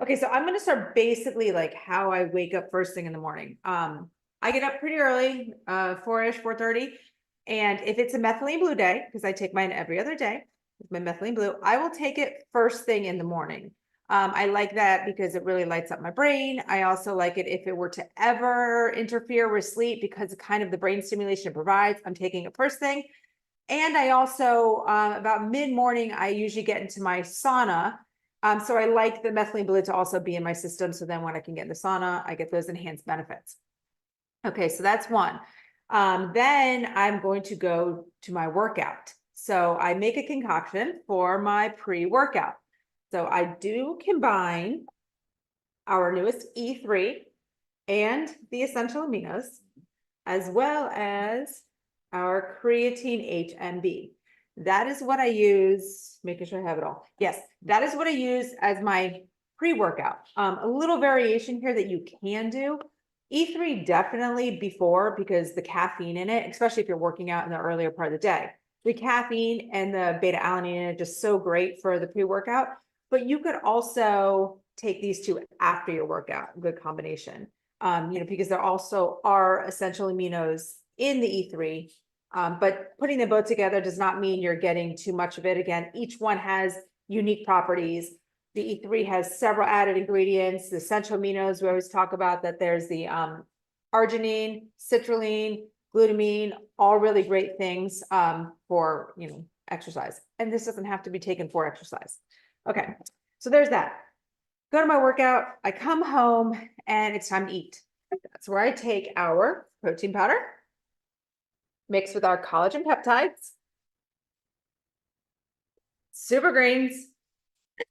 Okay, so I'm gonna start basically like how I wake up first thing in the morning. I get up pretty early, 4-ish, 4:30. And if it's a methylene blue day, because I take mine every other day, with my methylene blue, I will take it first thing in the morning. I like that because it really lights up my brain. I also like it if it were to ever interfere with sleep because of kind of the brain stimulation it provides. I'm taking it first thing. And I also, about mid-morning, I usually get into my sauna. So I like the methylene blue to also be in my system. So then when I can get in the sauna, I get those enhanced benefits. Okay, so that's one. Then I'm going to go to my workout. So I make a concoction for my pre-workout. So I do combine our newest E3 and the essential aminos, as well as our creatine HMB. That is what I use, making sure I have it all. Yes, that is what I use as my pre-workout. A little variation here that you can do. E3 definitely before, because the caffeine in it, especially if you're working out in the earlier part of the day, the caffeine and the beta alanine in it just so great for the pre-workout. But you could also take these two after your workout, good combination. Because there also are essential aminos in the E3. But putting them both together does not mean you're getting too much of it. Again, each one has unique properties. The E3 has several added ingredients. The essential aminos, we always talk about that there's the arginine, citrulline, glutamine, all really great things for exercise. And this doesn't have to be taken for exercise. Okay, so there's that. Go to my workout, I come home, and it's time to eat. That's where I take our protein powder, mixed with our collagen peptides, super greens,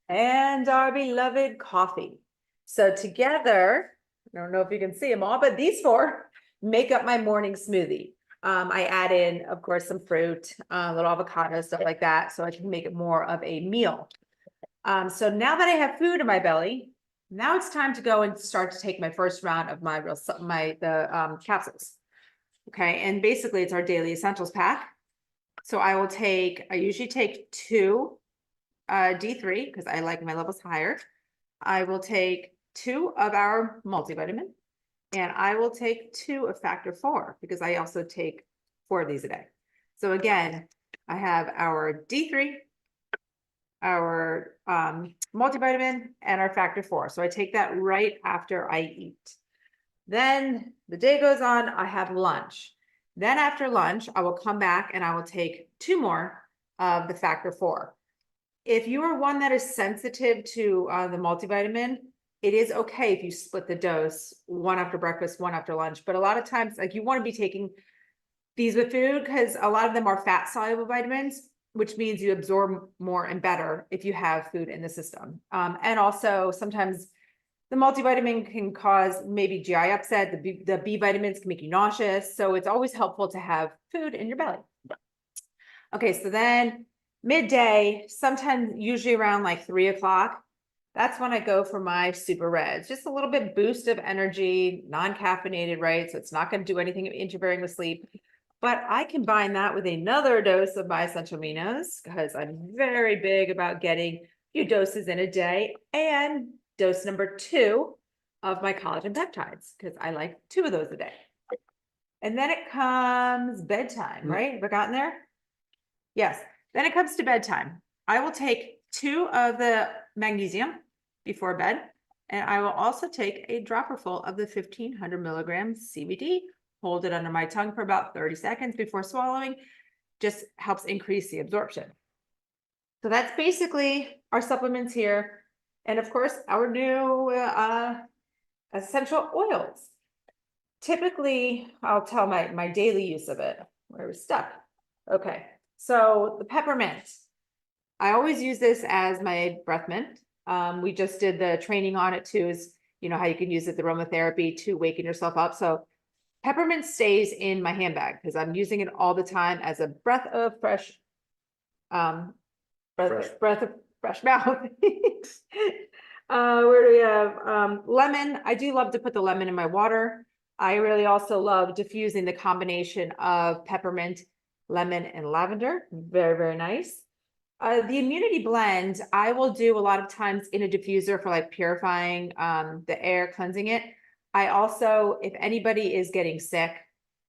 and our beloved coffee. So together, I don't know if you can see them all, but these four make up my morning smoothie. I add in, of course, some fruit, a little avocado, stuff like that, so I can make it more of a meal. So now that I have food in my belly, now it's time to go and start to take my first round of the capsules. Okay, and basically it's our daily essentials pack. So I usually take 2 D3 because I like my levels higher. I will take 2 of our multivitamin, and I will take 2 of factor 4 because I also take 4 of these a day. So again, I have our D3, our multivitamin, and our factor 4. So I take that right after I eat. Then the day goes on, I have lunch. Then after lunch, I will come back and I will take 2 more of the factor 4. If you are one that is sensitive to the multivitamin, it is okay if you split the dose, 1 after breakfast, 1 after lunch. But a lot of times, like, you want to be taking these with food because a lot of them are fat soluble vitamins, which means you absorb more and better if you have food in the system. And also sometimes the multivitamin can cause maybe GI upset. The B vitamins can make you nauseous. So it's always helpful to have food in your belly. Okay, so then midday, sometimes usually around like 3 o'clock, that's when I go for my super reds. Just a little bit boost of energy, non-caffeinated, right? So it's not going to do anything interfering with sleep. But I combine that with another dose of my essential aminos because I'm very big about getting a few doses in a day, and dose number 2 of my collagen peptides because I like 2 of those a day. And then it comes bedtime, right? Have I gotten there? Yes. Then it comes to bedtime. I will take 2 of the magnesium before bed, and I will also take a dropper full of the 1500 milligrams CBD, hold it under my tongue for about 30 seconds before swallowing. Just helps increase the absorption. So that's basically our supplements here. And of course, our new essential oils. Typically, I'll tell my daily use of it. Where was stuck? Okay, so the peppermint. I always use this as my breath mint. We just did the training on it too, is how you can use it, the aromatherapy to waken yourself up. So peppermint stays in my handbag because I'm using it all the time as a breath of fresh breath of fresh mouth. Where do we have lemon? I do love to put the lemon in my water. I really also love diffusing the combination of peppermint, lemon, and lavender. Very, very nice. The immunity blend, I will do a lot of times in a diffuser for like purifying the air, cleansing it. I also, if anybody is getting sick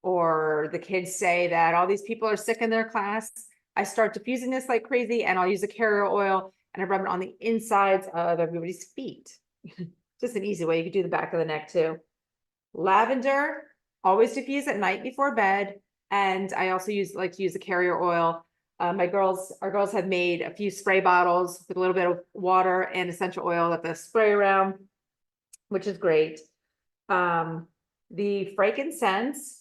or the kids say that all these people are sick in their class, I start diffusing this like crazy and I'll use a carrier oil and I rub it on the insides of everybody's feet. Just an easy way. You could do the back of the neck too. Lavender, always diffuse at night before bed. And I also like to use a carrier oil. Our girls have made a few spray bottles with a little bit of water and essential oil that they spray around, which is great. The frankincense,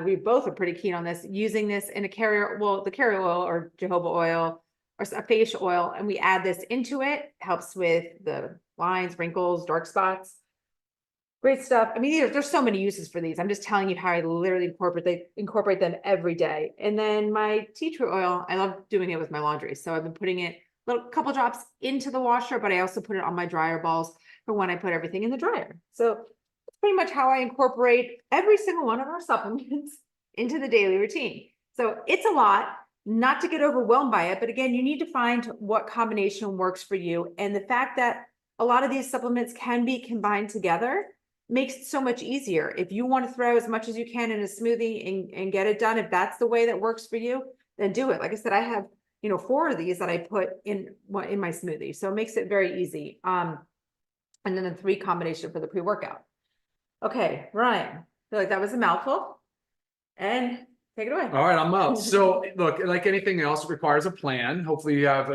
we both are pretty keen on this, using this in a carrier, well, the carrier oil or jojoba oil or a facial oil, and we add this into it, helps with the lines, wrinkles, dark spots. Great stuff. I mean, there's so many uses for these. I'm just telling you how I literally incorporate them every day. And then my tea tree oil, I love doing it with my laundry. So I've been putting it a couple drops into the washer, but I also put it on my dryer balls for when I put everything in the dryer. So that's pretty much how I incorporate every single one of our supplements into the daily routine. So it's a lot, not to get overwhelmed by it, but again, you need to find what combination works for you. And the fact that a lot of these supplements can be combined together makes it so much easier. If you want to throw as much as you can in a smoothie and get it done, if that's the way that works for you, then do it. Like I said, I have, 4 of these that I put in my smoothie. So it makes it very easy. And then the 3 combination for the pre-workout. Okay, Ryan, I feel like that was a mouthful. And take it away. All right, I'm up. So look, like anything else, it requires a plan. Hopefully you have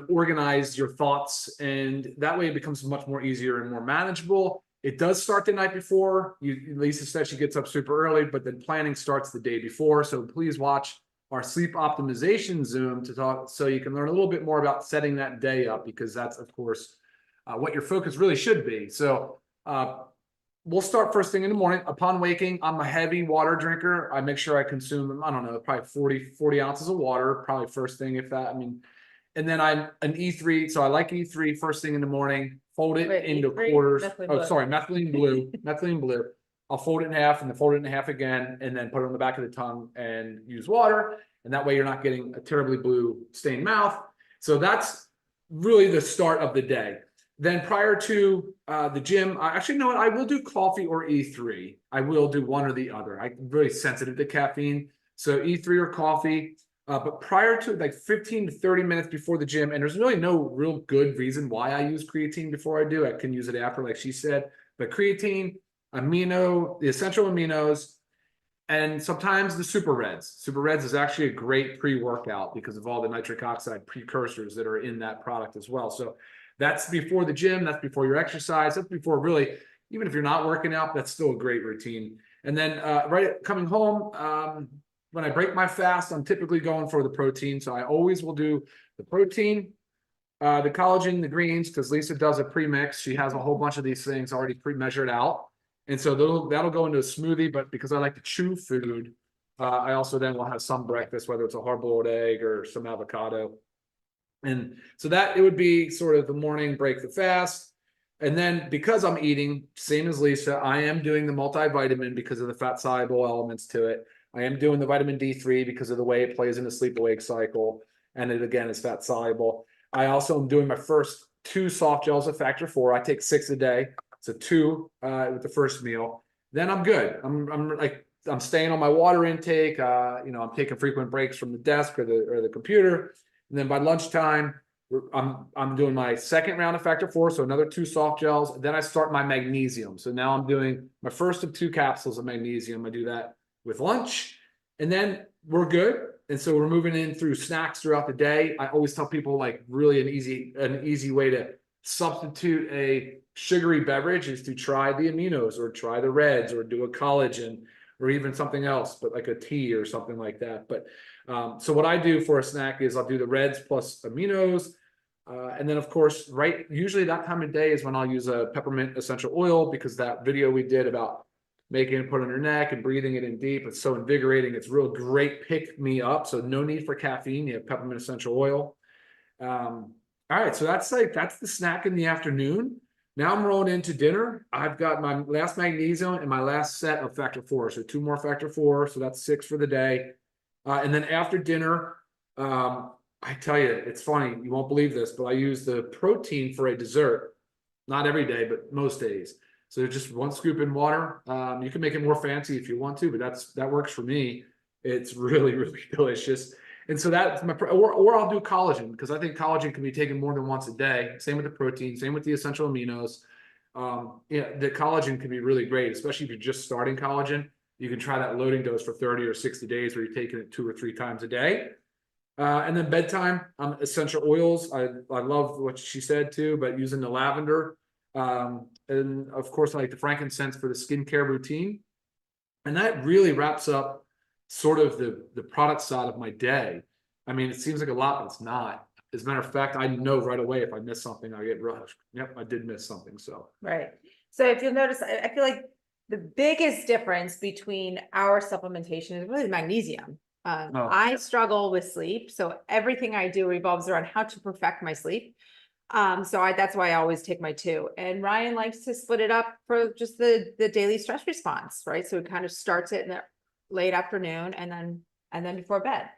organized your thoughts, and that way it becomes much more easier and more manageable. It does start the night before. Lisa said she gets up super early, but then planning starts the day before. So please watch our sleep optimization Zoom to talk, so you can learn a little bit more about setting that day up, because that's of course what your focus really should be. So we'll start first thing in the morning. Upon waking, I'm a heavy water drinker. I make sure I consume, I don't know, probably 40 ounces of water, probably first thing, if that, and then I'm an E3. So I like E3 first thing in the morning, fold it into E3, quarters. methylene blue. Methylene blue. I'll fold it in half and then fold it in half again, and then put it on the back of the tongue and use water. And that way you're not getting a terribly blue stained mouth. So that's really the start of the day. Then prior to the gym, actually, no, I will do coffee or E3. I will do one or the other. I'm really sensitive to caffeine. So E3 or coffee. But prior to, like 15 to 30 minutes before the gym, and there's really no real good reason why I use creatine before I do. I can use it after, like she said. But creatine, the essential aminos, and sometimes the super reds. Super reds is actually a great pre-workout because of all the nitric oxide precursors that are in that product as well. So that's before the gym, that's before your exercise, that's before really, even if you're not working out, that's still a great routine. And then right coming home, when I break my fast, I'm typically going for the protein. So I always will do the protein, the collagen, the greens, because Lisa does a pre-mix. She has a whole bunch of these things already pre-measured out. And so that'll go into a smoothie, but because I like to chew food, I also then will have some breakfast, whether it's a hard-boiled egg or some avocado. And so that it would be sort of the morning, break the fast. And then because I'm eating, same as Lisa, I am doing the multivitamin because of the fat soluble elements to it. I am doing the vitamin D3 because of the way it plays in the sleep awake cycle. And it again is fat soluble. I also am doing my first 2 soft gels of factor 4. I take 6 a day. So 2 with the first meal. Then I'm good. I'm staying on my water intake. I'm taking frequent breaks from the desk or the computer. And then by lunchtime, I'm doing my second round of factor 4, so another 2 soft gels. Then I start my magnesium. So now I'm doing my first of 2 capsules of magnesium. I do that with lunch, and then we're good. And so we're moving in through snacks throughout the day. I always tell people, like, really an easy way to substitute a sugary beverage is to try the aminos or try the reds or do a collagen or even something else, but like a tea or something like that. But so what I do for a snack is I'll do the reds plus aminos. And then of course, usually that time of day is when I'll use a peppermint essential oil, because that video we did about making it put on your neck and breathing it in deep, it's so invigorating. It's real great pick me up. So no need for caffeine. You have peppermint essential oil. All right. So that's the snack in the afternoon. Now I'm rolling into dinner. I've got my last magnesium and my last set of factor 4. So 2 more factor 4. So that's 6 for the day. And then after dinner, I tell you, it's funny. You won't believe this, but I use the protein for a dessert. Not every day, but most days. So just one scoop in water. You can make it more fancy if you want to, but that works for me. It's really, really delicious. And so that's my, or I'll do collagen, because I think collagen can be taken more than once a day. Same with the protein, same with the essential aminos. Yeah, the collagen can be really great, especially if you're just starting collagen. You can try that loading dose for 30 or 60 days where you're taking it 2 or 3 times a day. And then bedtime, essential oils. I love what she said too, but using the lavender. And of course, I like the frankincense for the skincare routine. And that really wraps up sort of the product side of my day. I mean, it seems like a lot, but it's not. As a matter of fact, I know right away if I miss something, I get rushed. Yep, I did miss something. So Right. So if you'll notice, I feel like the biggest difference between our supplementation is really the magnesium. Oh. I struggle with sleep, so everything I do revolves around how to perfect my sleep. That's why I always take my 2. And Ryan likes to split it up for just the daily stress response, right? So it kind of starts it in the late afternoon and then before bed.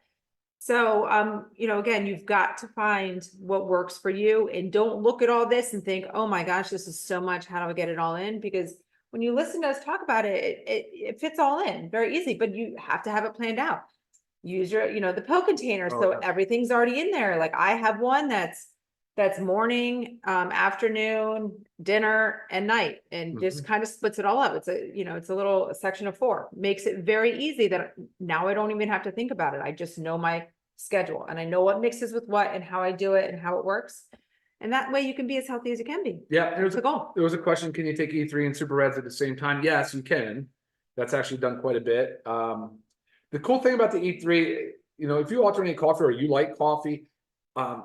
So, you know, again, you've got to find what works for you, and don't look at all this and think, oh my gosh, this is so much. How do I get it all in? Because when you listen to us talk about it, it fits all in very easy, but you have to have it planned out. Use your, you know, the pill container. Oh, So yeah. everything's already in there. Like I have one that's morning, afternoon, dinner, and night, and just kind of splits it all up. It's a, you know, it's a little section of 4. Makes it very easy that now I don't even have to think about it. I just know my schedule and I know what mixes with what and how I do it and how it works. And that way you can be as healthy as you can be. Yeah, That's the goal. there was a question: can you take E3 and Super Reds at the same time? Yes, you can. That's actually done quite a bit. The cool thing about the E3, you know, if you alternate coffee or you like coffee,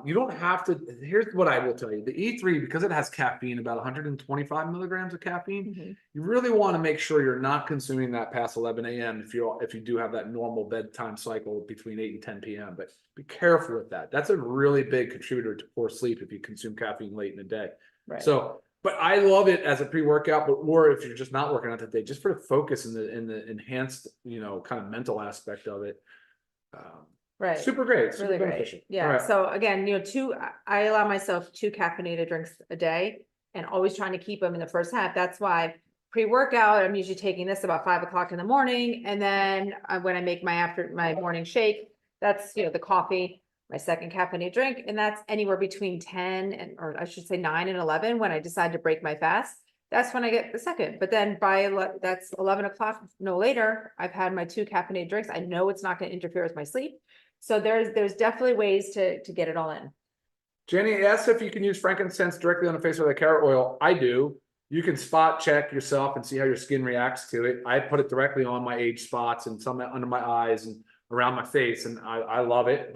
you don't have to. Here's what I will tell you: the E3, because it has caffeine, about 125 milligrams of caffeine, you really want to make sure you're not consuming that past 11 a.m. if you do have that normal bedtime cycle between 8 and 10 p.m. But be careful with that. That's a really big contributor to poor sleep if you consume caffeine late in the day. Right. So, but I love it as a pre-workout. But or if you're just not working out that day, just for the focus and the enhanced, you know, kind of mental aspect of it. Right. Super great. Super Really beneficial. great. Yeah. All right. So again, you know, I allow myself 2 caffeinated drinks a day, and always trying to keep them in the first half. That's why pre-workout, I'm usually taking this about 5 o'clock in the morning. And then when I make my morning shake, that's, you know, the coffee, my second caffeinated drink. And that's anywhere between 10 and, or I should say 9 and 11 when I decide to break my fast. That's when I get the second. But then that's 11 o'clock, no later, I've had my 2 caffeinated drinks. I know it's not going to interfere with my sleep. So there's definitely ways to get it all in. Jenny asked if you can use frankincense directly on the face with a carrot oil. I do. You can spot check yourself and see how your skin reacts to it. I put it directly on my age spots and some under my eyes and around my face, and I love it.